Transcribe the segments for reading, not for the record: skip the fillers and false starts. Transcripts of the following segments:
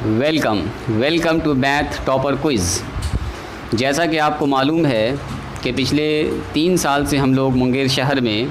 Welcome to math topper quiz. जैसा कि आपको मालूम है कि पिछले 3 साल से हम लोग मुंगेर शहर में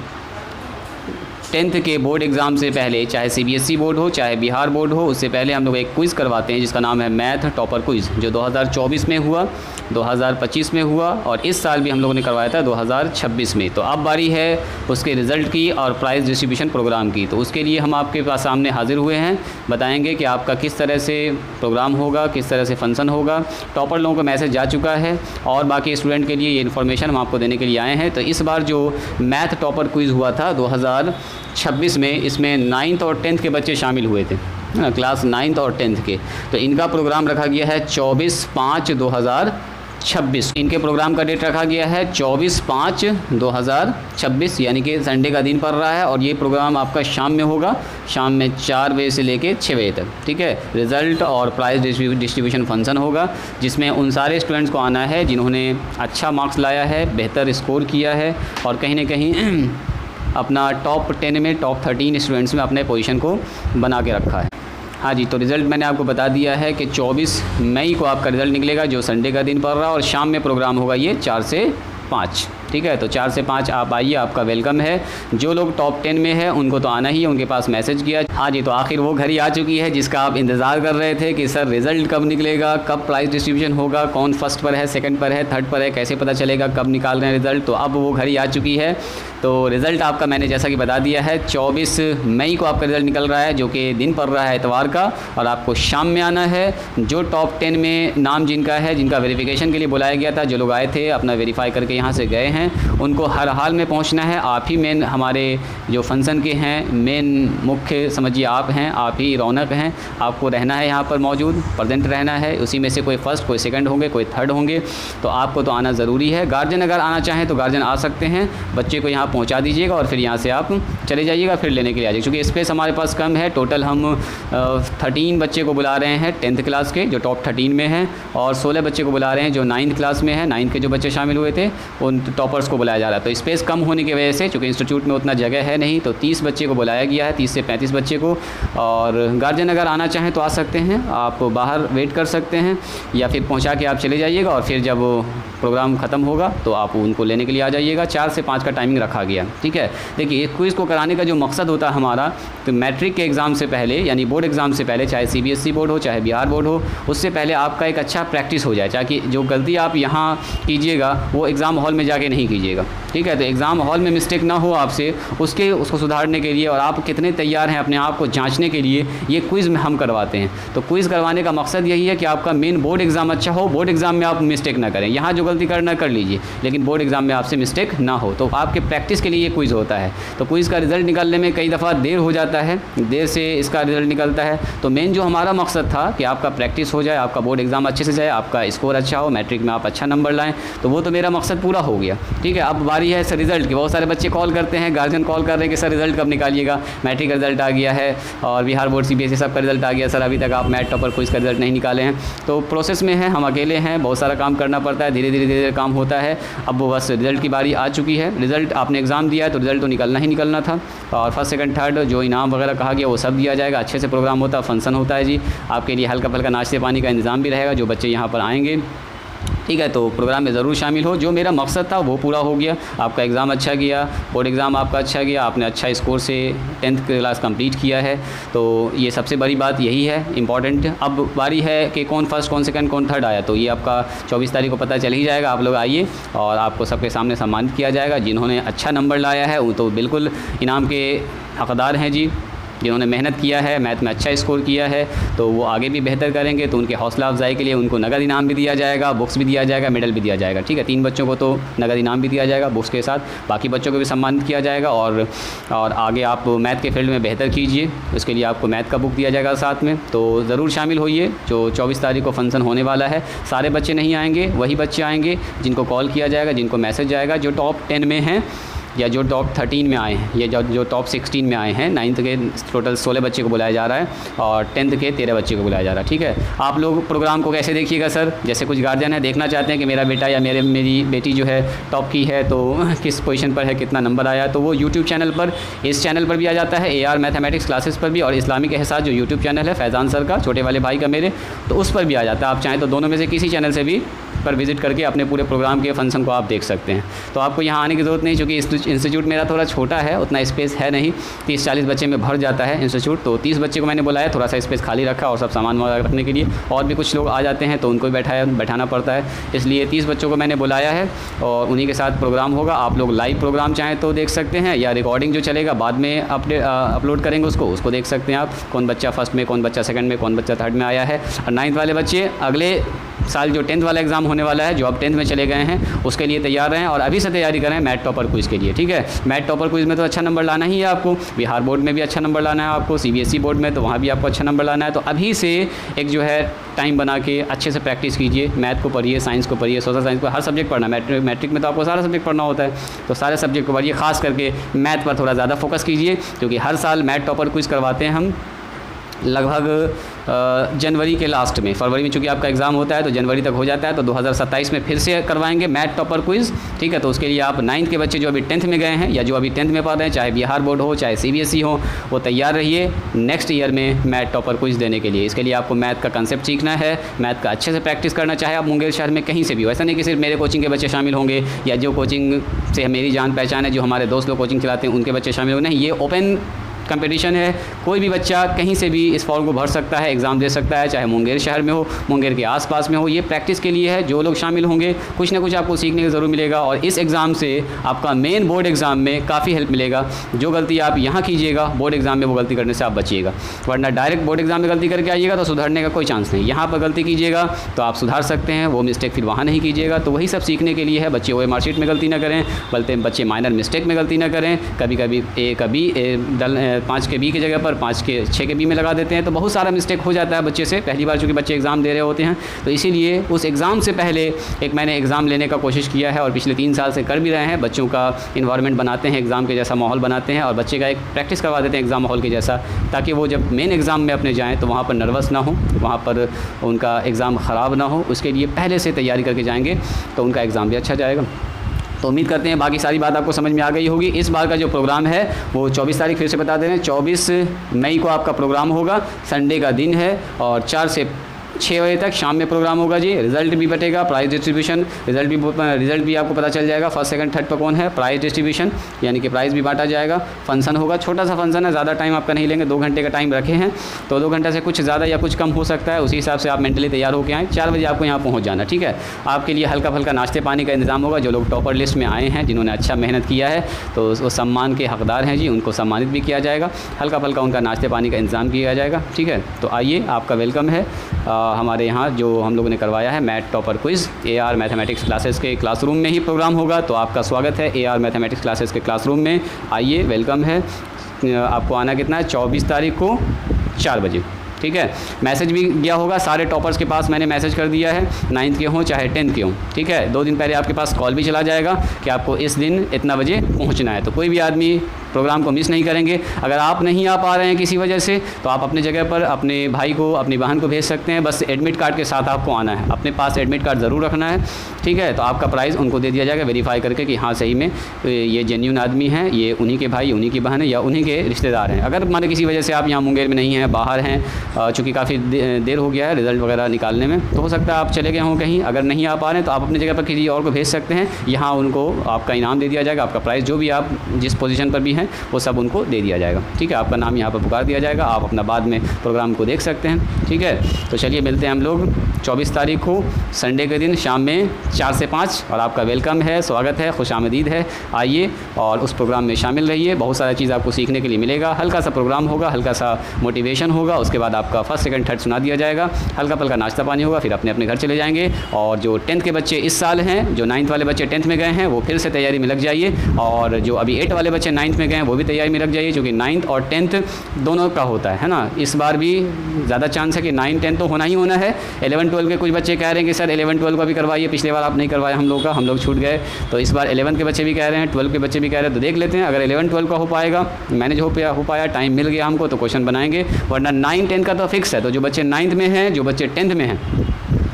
10th के बोर्ड एग्ज़ाम से पहले, चाहे CBSE बोर्ड हो चाहे बिहार बोर्ड हो, उससे पहले हम लोग एक क्विज़ करवाते हैं जिसका नाम है मैथ टॉपर क्विज़, जो 2024 में हुआ, 2025 में हुआ और इस साल भी हम लोगों ने करवाया था 2026 में। तो अब बारी है उसके रिज़ल्ट की और प्राइज़ डिस्ट्रीब्यूशन प्रोग्राम की। तो उसके लिए हम आपके पास सामने हाज़िर हुए हैं, बताएंगे कि आपका किस तरह से प्रोग्राम होगा, किस तरह से फंक्शन होगा। टॉपर लोगों को मैसेज जा चुका है और बाकी स्टूडेंट के लिए ये इन्फॉर्मेशन हम आपको देने के लिए आए हैं। तो इस बार जो मैथ टॉपर क्विज़ हुआ था 2026 में, इसमें 9th और 10th के बच्चे शामिल हुए थे, क्लास 9th और 10th के। तो इनका प्रोग्राम रखा गया है 24/5/2026। इनके प्रोग्राम का डेट रखा गया है 24/5/2026, यानी कि संडे का दिन पड़ रहा है और ये प्रोग्राम आपका शाम में होगा, शाम में 4 बजे से लेके 6 बजे तक। ठीक है, रिज़ल्ट और प्राइज़ डिस्ट्रीब्यूशन फंक्शन होगा, जिसमें उन सारे स्टूडेंट्स को आना है जिन्होंने अच्छा मार्क्स लाया है, बेहतर स्कोर किया है और कहीं ना कहीं अपना टॉप 10 में, टॉप 13 स्टूडेंट्स में अपने पोजीशन को बना के रखा है। हाँ जी, तो रिज़ल्ट मैंने आपको बता दिया है कि 24 मई को आपका रिज़ल्ट निकलेगा, जो संडे का दिन पड़ रहा है और शाम में प्रोग्राम होगा ये 4 से 5। ठीक है, तो 4 से 5 आप आइए, आपका वेलकम है। जो लोग टॉप 10 में है उनको तो आना ही है, उनके पास मैसेज किया। हाँ जी, तो आखिर वो घड़ी आ चुकी है जिसका आप इंतज़ार कर रहे थे कि सर रिज़ल्ट कब निकलेगा, कब प्राइज़ डिस्ट्रीब्यूशन होगा, कौन फर्स्ट पर है, सेकंड पर है, थर्ड पर है, कैसे पता चलेगा, कब निकाल रहे हैं रिज़ल्ट। तो अब वो घड़ी आ चुकी है। तो रिज़ल्ट आपका मैंने जैसा कि बता दिया है 24 मई को आपका रिज़ल्ट निकल रहा है, जो कि दिन पड़ रहा है इतवार का, और आपको शाम में आना है। जो टॉप 10 में नाम जिनका है, जिनका वेरिफिकेशन के लिए बुलाया गया था, जो लोग आए थे अपना वेरीफाई करके यहाँ से गए हैं, उनको हर हाल में पहुंचना है। आप ही मेन हमारे जो फंक्शन के हैं मेन मुख्य समझिए आप हैं, आप ही रौनक हैं। आपको रहना है यहाँ पर मौजूद, प्रेजेंट रहना है। उसी में से कोई फर्स्ट, कोई सेकंड होंगे, कोई थर्ड होंगे, तो आपको तो आना ज़रूरी है। गार्जियन अगर आना चाहें तो गार्जियन आ सकते हैं, बच्चे को यहाँ पहुँचा दीजिएगा और फिर यहाँ से आप चले जाइएगा, फिर लेने के लिए आ जाइए। क्योंकि स्पेस हमारे पास कम है, टोटल हम 13 बच्चे को बुला रहे हैं 10th क्लास के, जो टॉप 13 में हैं, और 16 बच्चे को बुला रहे हैं जो 9th क्लास में है। 9th के जो बच्चे शामिल हुए थे उन टॉपर्स को बुलाया जा रहा है। तो स्पेस कम होने की वजह से, चूँकि इंस्टीट्यूट में उतना जगह है नहीं, तो 30 बच्चे को बुलाया गया है, 30 से 35 बच्चे को। और गार्जियन अगर आना चाहें तो आ सकते हैं, आप बाहर वेट कर सकते हैं या फिर पहुंचा के आप चले जाइएगा और फिर जब प्रोग्राम ख़त्म होगा तो आप उनको लेने के लिए आ जाइएगा। 4 से 5 का टाइमिंग रखा गया। ठीक है, देखिए क्विज़ को कराने का जो मकसद होता है हमारा, तो मैट्रिक के एग्ज़ाम से पहले, यानी बोर्ड एग्ज़ाम से पहले, चाहे CBSE बोर्ड हो चाहे बिहार बोर्ड हो, उससे पहले आपका एक अच्छा प्रैक्टिस हो जाए, ताकि जो गलती आप यहाँ कीजिएगा वो एग्ज़ाम हॉल में जाके नहीं कीजिएगा। ठीक है, तो एग्ज़ाम हॉल में मिस्टेक ना हो आपसे, उसको सुधारने के लिए और आप कितने तैयार हैं अपने आप को जांचने के लिए, ये क्विज़ में हम करवाते हैं। तो क्विज़ करवाने का मकसद यही है कि आपका मेन बोर्ड एग्ज़ाम अच्छा हो, बोर्ड एग्ज़ाम में आप मिस्टेक ना करें। यहाँ जो गलती करना कर लीजिए, लेकिन बोर्ड एग्ज़ाम में आपसे मिस्टेक ना हो। तो आपके प्रैक्टिस के लिए ये क्विज़ होता है। तो क्विज़ का रिज़ल्ट निकालने में कई दफ़ा देर हो जाता है, देर से इसका रिज़ल्ट निकलता है। तो मेन जो हमारा मकसद था कि आपका प्रैक्टिस हो जाए, आपका बोर्ड एग्ज़ाम अच्छे से जाए, आपका स्कोर अच्छा हो, मैट्रिक में आप अच्छा नंबर लाएँ, तो वो तो मेरा मकसद पूरा हो गया। ठीक है, अब बारी है सर रिज़ल्ट की। बहुत सारे बच्चे कॉल करते हैं, गार्जियन कॉल कर रहे हैं कि सर रिज़ल्ट कब निकालिएगा, मैट्रिक का रिज़ल्ट आ गया है और बिहार बोर्ड CBSE सब का रिज़ल्ट आ गया, सर अभी तक आप मैथ टॉपर क्विज़ का रिज़ल्ट नहीं निकाले हैं। तो प्रोसेस में है, हम अकेले हैं, बहुत सारा काम करना पड़ता है, धीरे धीरे काम होता है। अब वो बस रिज़ल्ट की बारी आ चुकी है। रिज़ल्ट आपने एग्ज़ाम दिया है तो रिज़ल्ट तो निकलना ही निकलना था, और फर्स्ट सेकंड थर्ड जो इनाम वगैरह कहा गया वो सब दिया जाएगा। अच्छे से प्रोग्राम होता है, फंक्शन होता है जी। आपके लिए हल्का फल्का नाश्ते पानी का इंतज़ाम भी रहेगा जो बच्चे यहाँ पर आएँगे। ठीक है, तो प्रोग्राम में ज़रूर शामिल हो। जो मेरा मकसद था वो पूरा हो गया। आपका एग्ज़ाम अच्छा गया, बोर्ड एग्ज़ाम आपका अच्छा गया, आपने अच्छा स्कोर से 10th क्लास कंप्लीट किया है। तो ये सबसे बड़ी बात यही है, इम्पॉर्टेंट। अब बारी है कि कौन फर्स्ट, कौन सेकंड, कौन थर्ड आया, तो ये आपका 24 तारीख को पता चल ही जाएगा। आप लोग आइए और आपको सबके सामने सम्मानित किया जाएगा। जिन्होंने अच्छा नंबर लाया है वो तो बिल्कुल इनाम के हक़दार हैं जी। जिन्होंने मेहनत किया है, मैथ में अच्छा स्कोर किया है, तो वो आगे भी बेहतर करेंगे, तो उनके हौसला अफजाई के लिए उनको नगद इनाम भी दिया जाएगा, बुक्स भी दिया जाएगा, मेडल भी दिया जाएगा। ठीक है, 3 बच्चों को तो नगद इनाम भी दिया जाएगा बुक्स के साथ, बाकी बच्चों को भी सम्मानित किया जाएगा। और आगे आप मैथ के फील्ड में बेहतर कीजिए, उसके लिए आपको मैथ का बुक दिया जाएगा साथ में। तो ज़रूर शामिल होइए। जो 24 तारीख को फंक्शन होने वाला है, सारे बच्चे नहीं आएँगे, वही बच्चे आएँगे जिनको कॉल किया जाएगा, जिनको मैसेज जाएगा, जो टॉप 10 में हैं या जो टॉप 13 में आए हैं, या जो टॉप 16 में आए हैं, 9th के टोटल 16 बच्चे को बुलाया जा रहा है और 10th के 13 बच्चे को बुलाया जा रहा है। ठीक है, आप लोग प्रोग्राम को कैसे देखिएगा सर, जैसे कुछ गार्जियन है देखना चाहते हैं कि मेरा बेटा या मेरी बेटी जो है टॉप की है तो किस पोजीशन पर है, कितना नंबर आया, तो वो यूट्यूब चैनल पर, इस चैनल पर भी आ जाता है AR मैथमेटिक्स क्लासेस पर भी, और इस्लामिक एहसास जो यूट्यूब चैनल है फैज़ान सर का, छोटे वाले भाई का मेरे, तो उस पर भी आ जाता है। आप चाहें तो दोनों में से किसी चैनल से भी पर विज़िट करके अपने पूरे प्रोग्राम के फंक्शन को आप देख सकते हैं। तो आपको यहाँ आने की ज़रूरत नहीं, क्योंकि इंस्टीट्यूट मेरा थोड़ा छोटा है, उतना स्पेस है नहीं, 30-40 बच्चे में भर जाता है इंस्टीट्यूट, तो 30 बच्चे को मैंने बुलाया, थोड़ा सा स्पेस खाली रखा और सब सामान वगैरह रखने के लिए, और भी कुछ लोग आ जाते हैं तो उनको भी बैठाना पड़ता है, इसलिए 30 बच्चों को मैंने बुलाया है और उन्हीं के साथ प्रोग्राम होगा। आप लोग लाइव प्रोग्राम चाहें तो देख सकते हैं, या रिकॉर्डिंग जो चलेगा बाद में अपलोड करेंगे उसको देख सकते हैं आप, कौन बच्चा फर्स्ट में, कौन बच्चा सेकंड में, कौन बच्चा थर्ड में आया है। और 9th वाले बच्चे अगले साल जो 10th वाला एग्ज़ाम होने वाला है, जो अब 10th में चले गए हैं, उसके लिए तैयार रहें और अभी से तैयारी करें मैथ टॉपर क्विज़ के लिए। ठीक है, मैथ टॉपर क्विज़ में तो अच्छा नंबर लाना ही है आपको, बिहार बोर्ड में भी अच्छा नंबर लाना है आपको, CBSE बोर्ड में तो वहाँ भी आपको अच्छा नंबर लाना है। तो अभी से एक जो है टाइम बना के अच्छे से प्रैक्टिस कीजिए, मैथ को पढ़िए, साइंस को पढ़िए, सोशल साइंस को, हर सब्जेक्ट पढ़ना, मैट्रिक में तो आपको सारा सब्जेक्ट पढ़ना होता है, तो सारे सब्जेक्ट को पढ़िए, खास करके मैथ पर थोड़ा ज़्यादा फोकस कीजिए, क्योंकि हर साल मैथ टॉपर क्विज़ करवाते हैं हम लगभग जनवरी के लास्ट में, फरवरी में चूँकि आपका एग्ज़ाम होता है तो जनवरी तक हो जाता है, तो 2027 में फिर से करवाएंगे मैथ टॉपर क्विज़। ठीक है, तो उसके लिए आप 9th के बच्चे जो अभी 10th में गए हैं या जो अभी 10th में पढ़ रहे हैं, चाहे बिहार बोर्ड हो चाहे CBSE हो, वो तैयार रहिए नेक्स्ट ईयर में मैथ टॉपर क्विज़ देने के लिए। इसके लिए आपको मैथ का कंसेप्ट सीखना है, मैथ का अच्छे से प्रैक्टिस करना, चाहे आप मुंगेर शहर में कहीं से भी हो, ऐसा नहीं कि सिर्फ मेरे कोचिंग के बच्चे शामिल होंगे या जो कोचिंग से मेरी जान पहचान है, जो हमारे दोस्त लोग कोचिंग चलाते हैं उनके बच्चे शामिल हो, नहीं, ये ओपन कंपटीशन है, कोई भी बच्चा कहीं से भी इस फॉर्म को भर सकता है, एग्ज़ाम दे सकता है, चाहे मुंगेर शहर में हो, मुंगेर के आसपास में हो, ये प्रैक्टिस के लिए है। जो लोग शामिल होंगे कुछ ना कुछ आपको सीखने को ज़रूर मिलेगा और इस एग्ज़ाम से आपका मेन बोर्ड एग्ज़ाम में काफ़ी हेल्प मिलेगा। जो गलती आप यहाँ कीजिएगा बोर्ड एग्ज़ाम में, वो गलती करने से आप बचिएगा, वरना डायरेक्ट बोर्ड एग्ज़ाम में गलती करके आइएगा तो सुधरने का कोई चांस नहीं। यहाँ पर गलती कीजिएगा तो आप सुधार सकते हैं, वो मिस्टेक फिर वहाँ नहीं कीजिएगा। तो वही सब सीखने के लिए है, बच्चे OMR शीट में गलती ना करें, बल्कि बच्चे माइनर मिस्टेक में गलती ना करें, कभी कभी A का B 5 के B की जगह पर 5 के 6 के B में लगा देते हैं, तो बहुत सारा मिस्टेक हो जाता है बच्चे से, पहली बार चूँकि बच्चे एग्ज़ाम दे रहे होते हैं। तो इसीलिए उस एग्ज़ाम से पहले एक मैंने एग्ज़ाम लेने का कोशिश किया है और पिछले 3 साल से कर भी रहे हैं। बच्चों का इन्वायरमेंट बनाते हैं, एग्ज़ाम के जैसा माहौल बनाते हैं और बच्चे का एक प्रैक्टिस करवा देते हैं एग्ज़ाम माहौल के जैसा, ताकि वो जब मेन एग्ज़ाम में अपने जाएँ तो वहाँ पर नर्वस ना हो, वहाँ पर उनका एग्ज़ाम ख़राब ना हो। उसके लिए पहले से तैयारी करके जाएँगे तो उनका एग्ज़ाम भी अच्छा जाएगा। तो उम्मीद करते हैं बाकी सारी बात आपको समझ में आ गई होगी। इस बार का जो प्रोग्राम है वो 24 तारीख फिर से बता दे रहे हैं, 24 मई को आपका प्रोग्राम होगा, संडे का दिन है और 4 से 6 बजे तक शाम में प्रोग्राम होगा जी। रिज़ल्ट भी बटेगा, प्राइज़ डिस्ट्रीब्यूशन, रिज़ल्ट भी आपको पता चल जाएगा, फर्स्ट सेकंड थर्ड पर कौन है, प्राइज़ डिस्ट्रीब्यूशन यानी कि प्राइज़ भी बांटा जाएगा। फंक्शन होगा, छोटा सा फंक्शन है, ज़्यादा टाइम आपका नहीं लेंगे, 2 घंटे का टाइम रखे हैं, तो 2 घंटे से कुछ ज़्यादा या कुछ कम हो सकता है, उसी हिसाब से आप मेंटली तैयार होकर आएँ। 4 बजे आपको यहाँ पहुँच जाना, ठीक है। आपके लिए हल्का फल्का नाश्ते पानी का इंतजाम होगा। जो लोग टॉपर लिस्ट में आए हैं, जिन्होंने अच्छा मेहनत किया है, तो वो सम्मान के हकदार हैं जी, उनको सम्मानित भी किया जाएगा, हल्का फल्का उनका नाश्ते पानी का इंतजाम किया जाएगा, ठीक है। तो आइए, आपका वेलकम है हमारे यहाँ जो हम लोगों ने करवाया है math topper quiz. AR mathematics classes के क्लासरूम में ही प्रोग्राम होगा, तो आपका स्वागत है AR मैथमेटिक्स क्लासेस के क्लासरूम में। आइए, वेलकम है। आपको आना कितना है, 24 तारीख को 4 बजे, ठीक है। मैसेज भी गया होगा सारे टॉपर्स के पास, मैंने मैसेज कर दिया है, 9th के हों चाहे 10th के हों, ठीक है। 2 दिन पहले आपके पास कॉल भी चला जाएगा कि आपको इस दिन इतना बजे पहुंचना है, तो कोई भी आदमी प्रोग्राम को मिस नहीं करेंगे। अगर आप नहीं आ पा रहे हैं किसी वजह से, तो आप अपने जगह पर अपने भाई को, अपनी बहन को भेज सकते हैं, बस एडमिट कार्ड के साथ आपको आना है, अपने पास एडमिट कार्ड ज़रूर रखना है, ठीक है। तो आपका प्राइज़ उनको दे दिया जाएगा वेरीफाई करके कि हाँ सही में ये जेन्युइन आदमी हैं, ये उन्हीं के भाई, उन्हीं की बहन है या उन्हीं के रिश्तेदार हैं। अगर मान किसी वजह से आप यहाँ मुंगेर में नहीं हैं, बाहर हैं, चूँकि काफ़ी देर हो गया है रिज़ल्ट वगैरह निकालने में, तो हो सकता है आप चले गए हों कहीं। अगर नहीं आ पा रहे हैं तो आप अपनी जगह पर किसी और को भेज सकते हैं, यहाँ उनको आपका इनाम दे दिया जाएगा, आपका प्राइज़ जो भी आप जिस पोजीशन पर भी हैं वो सब उनको दे दिया जाएगा, ठीक है। आपका नाम यहाँ पर पुकार दिया जाएगा, आप अपना बाद में प्रोग्राम को देख सकते हैं, ठीक है। तो चलिए मिलते हैं हम लोग 24 तारीख को संडे के दिन शाम में 4 से 5, और आपका वेलकम है, स्वागत है, खुशामदीद है। आइए और उस प्रोग्राम में शामिल रहिए, बहुत सारा चीज़ आपको सीखने के लिए मिलेगा। हल्का सा प्रोग्राम होगा, हल्का सा मोटिवेशन होगा, उसके बाद आपका फर्स्ट सेकंड थर्ड सुना दिया जाएगा, हल्का पल्का नाश्ता पानी होगा, फिर अपने अपने घर चले जाएंगे। और जो 10th के बच्चे इस साल हैं, जो 9th वाले बच्चे 10th में गए हैं, वो फिर से तैयारी में लग जाइए। और जो अभी 8 वाले बच्चे 9th में गए हैं, वो भी तैयारी में लग जाइए, क्योंकि 9th और 10th दोनों का होता है ना। इस बार भी ज़्यादा चांस है कि 9, 10 तो होना ही होना है। 11, 12 के कुछ बच्चे कह रहे हैं कि सर 11, 12 का भी करवाइए, पिछले बार आप नहीं करवाया हम लोग का, हम लोग छूट गए। तो इस बार 11 के बच्चे भी कह रहे हैं, 12 के बच्चे भी कह रहे हैं। तो देख लेते हैं, अगर 11, 12 का हो पाएगा, मैनेज हो पाया, टाइम मिल गया हमको, तो क्वेश्चन बनाएंगे, वरना 9, 10 का तो फिक्स है। तो जो बच्चे 9th में हैं, जो बच्चे 10th में हैं,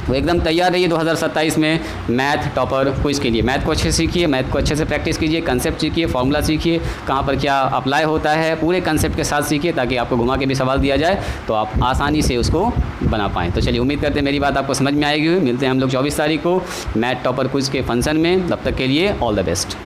वो एकदम तैयार रहिए 2027 में मैथ टॉपर क्विज़ के लिए। मैथ को अच्छे से सीखिए, मैथ को अच्छे से प्रैक्टिस कीजिए, कंसेप्ट सीखिए, फॉर्मूला सीखिए, कहाँ पर क्या अप्लाई होता है, पूरे कंसेप्ट के साथ सीखिए, ताकि आपको घुमा के भी सवाल दिया जाए तो आप आसानी से उसको बना पाएँ। तो चलिए, उम्मीद करते हैं मेरी बात आपको समझ में आएगी। मिलते हैं हम लोग 24 तारीख को मैथ टॉपर क्विज़ के फंक्शन में। तब तक के लिए ऑल द बेस्ट।